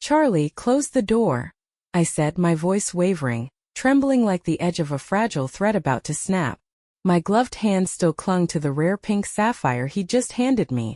"Charlie, close the door," I said, my voice wavering, trembling like the edge of a fragile thread about to snap. My gloved hand still clung to the rare pink sapphire he'd just handed me.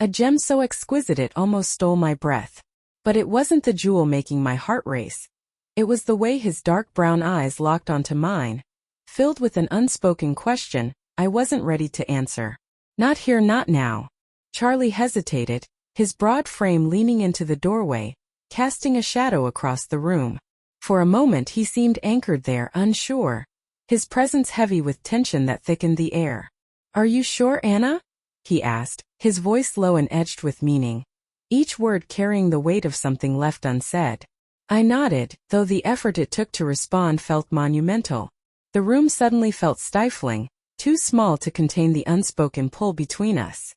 A gem so exquisite it almost stole my breath. But it wasn't the jewel making my heart race. It was the way his dark brown eyes locked onto mine, filled with an unspoken question I wasn't ready to answer. "Not here, not now." Charlie hesitated, his broad frame leaning into the doorway, casting a shadow across the room. For a moment he seemed anchored there, unsure, his presence heavy with tension that thickened the air. "Are you sure, Anna?" he asked, his voice low and edged with meaning, each word carrying the weight of something left unsaid. I nodded, though the effort it took to respond felt monumental. The room suddenly felt stifling, too small to contain the unspoken pull between us.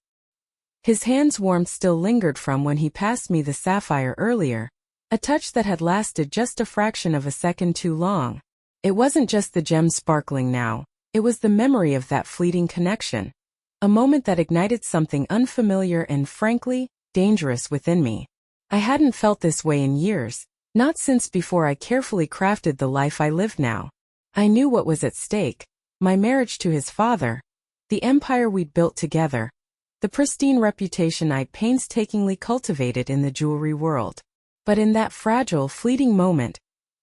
His hand's warmth still lingered from when he passed me the sapphire earlier, a touch that had lasted just a fraction of a second too long. It wasn't just the gem sparkling now, it was the memory of that fleeting connection. A moment that ignited something unfamiliar and, frankly, dangerous within me. I hadn't felt this way in years, not since before I carefully crafted the life I live now. I knew what was at stake, my marriage to his father, the empire we'd built together, the pristine reputation I'd painstakingly cultivated in the jewelry world. But in that fragile, fleeting moment,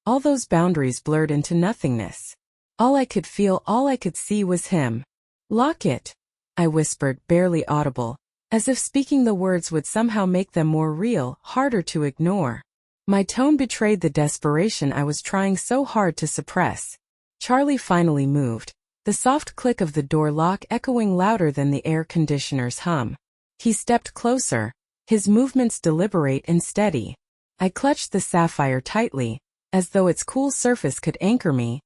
all those boundaries blurred into nothingness. All I could feel, all I could see was him. "Lock it," I whispered, barely audible, as if speaking the words would somehow make them more real, harder to ignore. My tone betrayed the desperation I was trying so hard to suppress. Charlie finally moved, the soft click of the door lock echoing louder than the air conditioner's hum. He stepped closer, his movements deliberate and steady. I clutched the sapphire tightly, as though its cool surface could anchor me,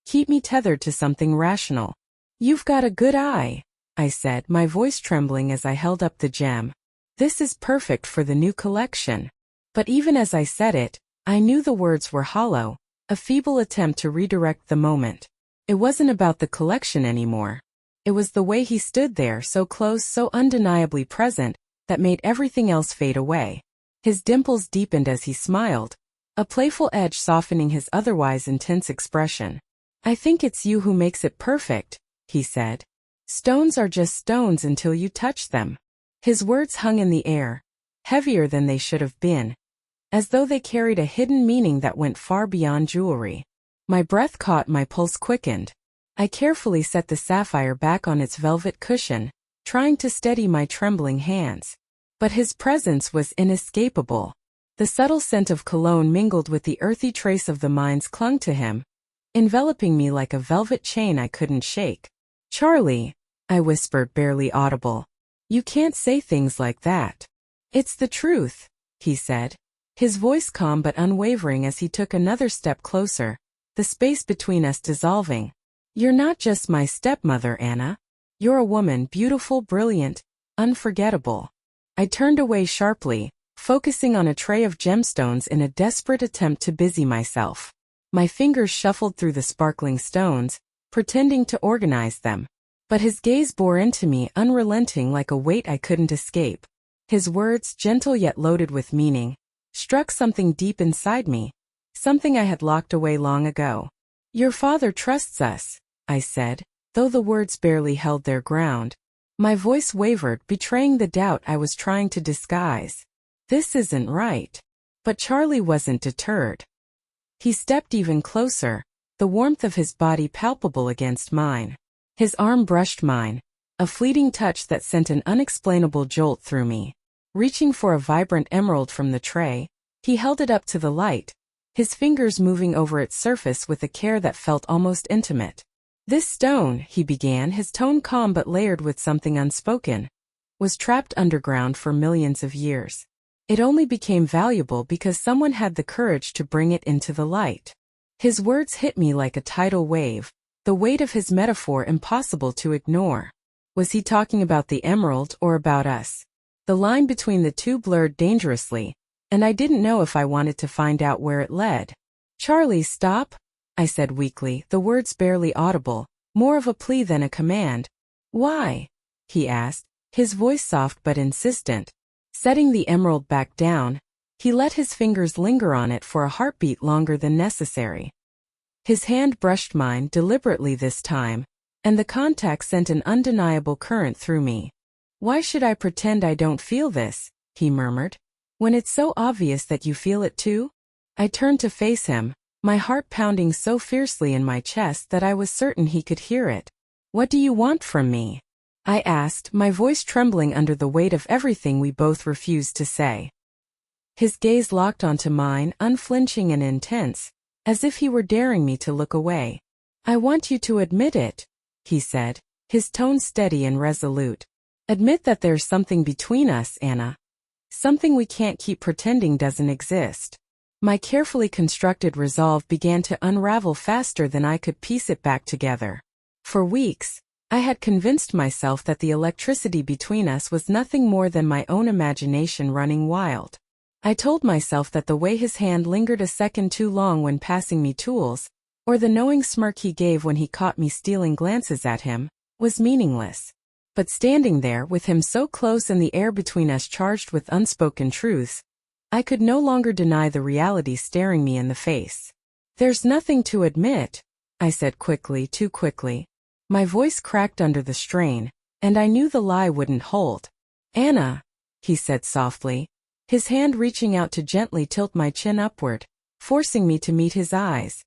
keep me tethered to something rational. "You've got a good eye," I said, my voice trembling as I held up the gem. "This is perfect for the new collection." But even as I said it, I knew the words were hollow, a feeble attempt to redirect the moment. It wasn't about the collection anymore. It was the way he stood there, so close, so undeniably present, that made everything else fade away. His dimples deepened as he smiled, a playful edge softening his otherwise intense expression. "I think it's you who makes it perfect," he said. "Stones are just stones until you touch them." His words hung in the air, heavier than they should have been, as though they carried a hidden meaning that went far beyond jewelry. My breath caught, my pulse quickened. I carefully set the sapphire back on its velvet cushion, trying to steady my trembling hands. But his presence was inescapable. The subtle scent of cologne mingled with the earthy trace of the mines clung to him, enveloping me like a velvet chain I couldn't shake. "Charlie," I whispered, barely audible. "You can't say things like that." "It's the truth," he said, his voice calm but unwavering as he took another step closer, the space between us dissolving. "You're not just my stepmother, Anna. You're a woman, beautiful, brilliant, unforgettable." I turned away sharply, focusing on a tray of gemstones in a desperate attempt to busy myself. My fingers shuffled through the sparkling stones, pretending to organize them. But his gaze bore into me, unrelenting like a weight I couldn't escape. His words, gentle yet loaded with meaning, struck something deep inside me, something I had locked away long ago. "Your father trusts us," I said, though the words barely held their ground. My voice wavered, betraying the doubt I was trying to disguise. "This isn't right." But Charlie wasn't deterred. He stepped even closer, the warmth of his body palpable against mine. His arm brushed mine, a fleeting touch that sent an unexplainable jolt through me. Reaching for a vibrant emerald from the tray, he held it up to the light, his fingers moving over its surface with a care that felt almost intimate. "This stone," he began, his tone calm but layered with something unspoken, "was trapped underground for millions of years. It only became valuable because someone had the courage to bring it into the light." His words hit me like a tidal wave, the weight of his metaphor impossible to ignore. Was he talking about the emerald or about us? The line between the two blurred dangerously, and I didn't know if I wanted to find out where it led. "Charlie, stop," I said weakly, the words barely audible, more of a plea than a command. "Why?" he asked, his voice soft but insistent. Setting the emerald back down, He let his fingers linger on it for a heartbeat longer than necessary. His hand brushed mine deliberately this time, and the contact sent an undeniable current through me. "Why should I pretend I don't feel this?" he murmured. "When it's so obvious that you feel it too?" I turned to face him, my heart pounding so fiercely in my chest that I was certain he could hear it. "What do you want from me?" I asked, my voice trembling under the weight of everything we both refused to say. His gaze locked onto mine, unflinching and intense, as if he were daring me to look away. "I want you to admit it," he said, his tone steady and resolute. "Admit that there's something between us, Anna. Something we can't keep pretending doesn't exist." My carefully constructed resolve began to unravel faster than I could piece it back together. For weeks, I had convinced myself that the electricity between us was nothing more than my own imagination running wild. I told myself that the way his hand lingered a second too long when passing me tools, or the knowing smirk he gave when he caught me stealing glances at him, was meaningless. But standing there with him so close and the air between us charged with unspoken truths, I could no longer deny the reality staring me in the face. "There's nothing to admit," I said quickly, too quickly. My voice cracked under the strain, and I knew the lie wouldn't hold. "Anna," he said softly, his hand reaching out to gently tilt my chin upward, forcing me to meet his eyes.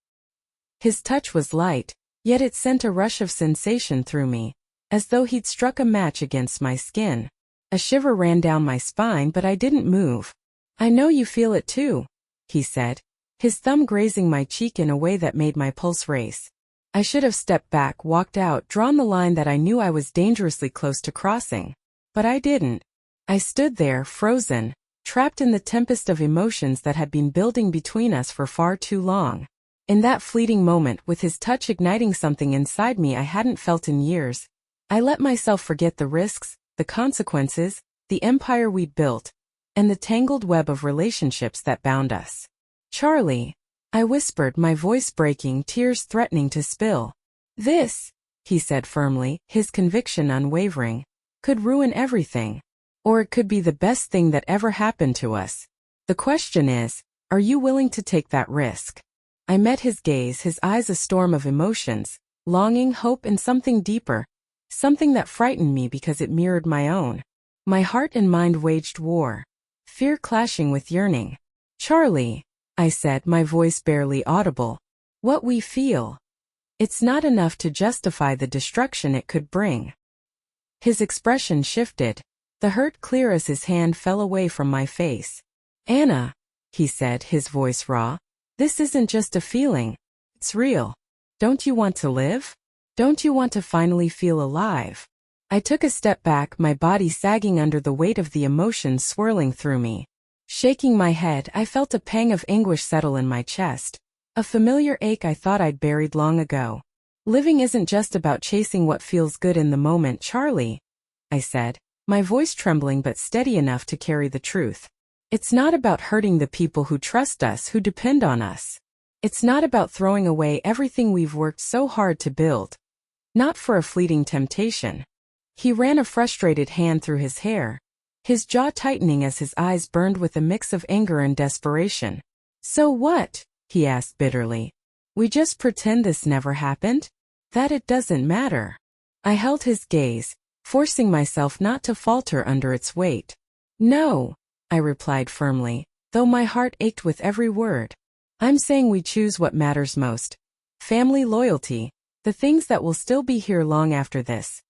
His touch was light, yet it sent a rush of sensation through me, as though he'd struck a match against my skin. A shiver ran down my spine, but I didn't move. "I know you feel it too," he said, his thumb grazing my cheek in a way that made my pulse race. I should have stepped back, walked out, drawn the line that I knew I was dangerously close to crossing. But I didn't. I stood there, frozen, trapped in the tempest of emotions that had been building between us for far too long. In that fleeting moment, with his touch igniting something inside me I hadn't felt in years, I let myself forget the risks, the consequences, the empire we'd built, and the tangled web of relationships that bound us. "Charlie," I whispered, my voice breaking, tears threatening to spill. "This," he said firmly, his conviction unwavering, "could ruin everything. Or it could be the best thing that ever happened to us. The question is, are you willing to take that risk?" I met his gaze, his eyes a storm of emotions, longing, hope, and something deeper, something that frightened me because it mirrored my own. My heart and mind waged war, fear clashing with yearning. "Charlie," I said, my voice barely audible, "what we feel, it's not enough to justify the destruction it could bring." His expression shifted, the hurt clear as his hand fell away from my face. "Anna," he said, his voice raw, "this isn't just a feeling, it's real. Don't you want to live? Don't you want to finally feel alive?" I took a step back, my body sagging under the weight of the emotions swirling through me. Shaking my head, I felt a pang of anguish settle in my chest, a familiar ache I thought I'd buried long ago. "Living isn't just about chasing what feels good in the moment, Charlie," I said, my voice trembling but steady enough to carry the truth. "It's not about hurting the people who trust us, who depend on us. It's not about throwing away everything we've worked so hard to build. Not for a fleeting temptation." He ran a frustrated hand through his hair, his jaw tightening as his eyes burned with a mix of anger and desperation. "So what?" he asked bitterly. "We just pretend this never happened? That it doesn't matter?" I held his gaze, forcing myself not to falter under its weight. "No," I replied firmly, though my heart ached with every word. "I'm saying we choose what matters most. Family, loyalty, the things that will still be here long after this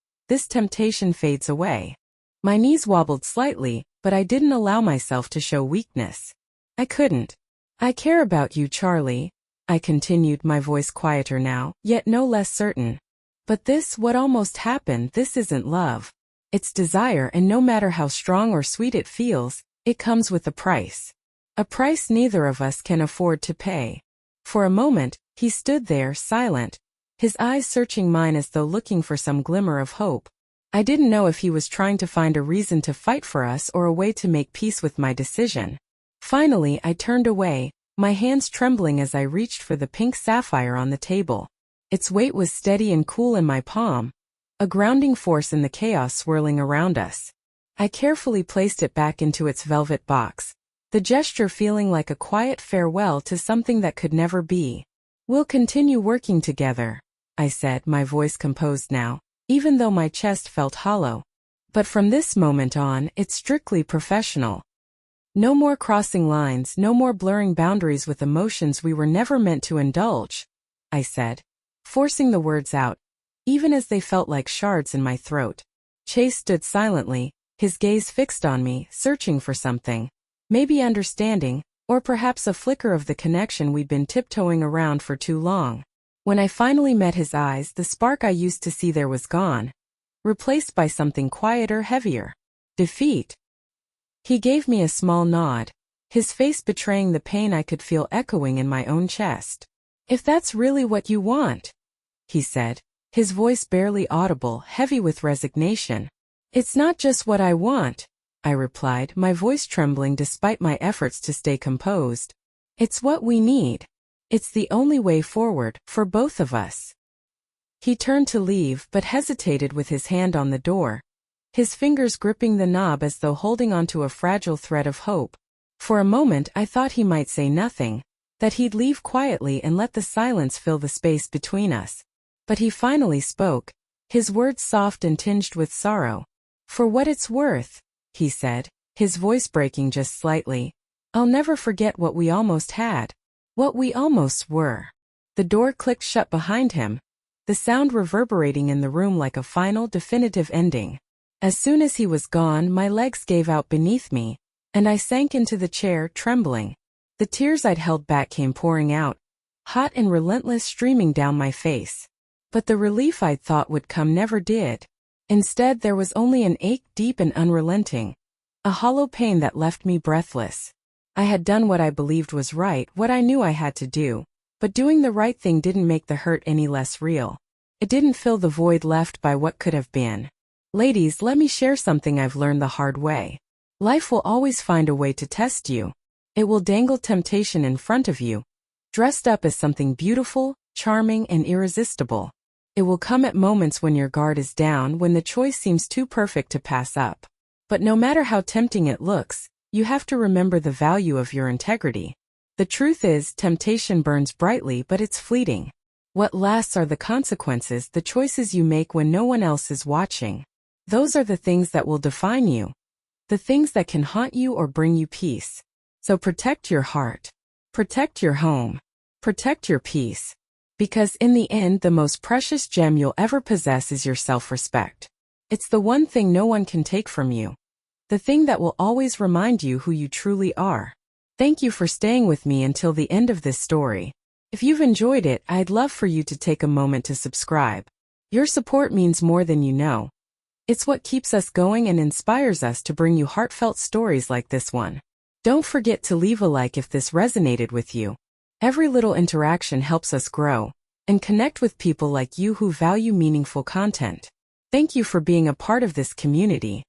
temptation fades away." My knees wobbled slightly, but I didn't allow myself to show weakness. I couldn't. "I care about you, Charlie," I continued, my voice quieter now, yet no less certain. "But this, what almost happened, this isn't love. It's desire, and no matter how strong or sweet it feels, it comes with a price. A price neither of us can afford to pay." For a moment, he stood there, silent, his eyes searching mine as though looking for some glimmer of hope. I didn't know if he was trying to find a reason to fight for us or a way to make peace with my decision. Finally, I turned away, my hands trembling as I reached for the pink sapphire on the table. Its weight was steady and cool in my palm, a grounding force in the chaos swirling around us. I carefully placed it back into its velvet box, the gesture feeling like a quiet farewell to something that could never be. "We'll continue working together," I said, my voice composed now, even though my chest felt hollow. "But from this moment on, it's strictly professional. No more crossing lines, no more blurring boundaries with emotions we were never meant to indulge," I said, forcing the words out, even as they felt like shards in my throat. Chase stood silently, his gaze fixed on me, searching for something. Maybe understanding, or perhaps a flicker of the connection we'd been tiptoeing around for too long. When I finally met his eyes, the spark I used to see there was gone, replaced by something quieter, heavier. Defeat. He gave me a small nod, his face betraying the pain I could feel echoing in my own chest. "If that's really what you want," he said, his voice barely audible, heavy with resignation. "It's not just what I want," I replied, my voice trembling despite my efforts to stay composed. "It's what we need. It's the only way forward, for both of us." He turned to leave but hesitated with his hand on the door, his fingers gripping the knob as though holding onto a fragile thread of hope. For a moment I thought he might say nothing, that he'd leave quietly and let the silence fill the space between us. But he finally spoke, his words soft and tinged with sorrow. "For what it's worth," he said, his voice breaking just slightly, "I'll never forget what we almost had. What we almost were." The door clicked shut behind him, the sound reverberating in the room like a final, definitive ending. As soon as he was gone, my legs gave out beneath me, and I sank into the chair, trembling. The tears I'd held back came pouring out, hot and relentless, streaming down my face. But the relief I'd thought would come never did. Instead, there was only an ache, deep and unrelenting, a hollow pain that left me breathless. I had done what I believed was right, what I knew I had to do, but doing the right thing didn't make the hurt any less real. It didn't fill the void left by what could have been. Ladies, let me share something I've learned the hard way. Life will always find a way to test you. It will dangle temptation in front of you, dressed up as something beautiful, charming, and irresistible. It will come at moments when your guard is down, when the choice seems too perfect to pass up. But no matter how tempting it looks, you have to remember the value of your integrity. The truth is, temptation burns brightly, but it's fleeting. What lasts are the consequences, the choices you make when no one else is watching. Those are the things that will define you, the things that can haunt you or bring you peace. So protect your heart, protect your home, protect your peace. Because in the end, the most precious gem you'll ever possess is your self-respect. It's the one thing no one can take from you, the thing that will always remind you who you truly are. Thank you for staying with me until the end of this story. If you've enjoyed it, I'd love for you to take a moment to subscribe. Your support means more than you know. It's what keeps us going and inspires us to bring you heartfelt stories like this one. Don't forget to leave a like if this resonated with you. Every little interaction helps us grow and connect with people like you who value meaningful content. Thank you for being a part of this community.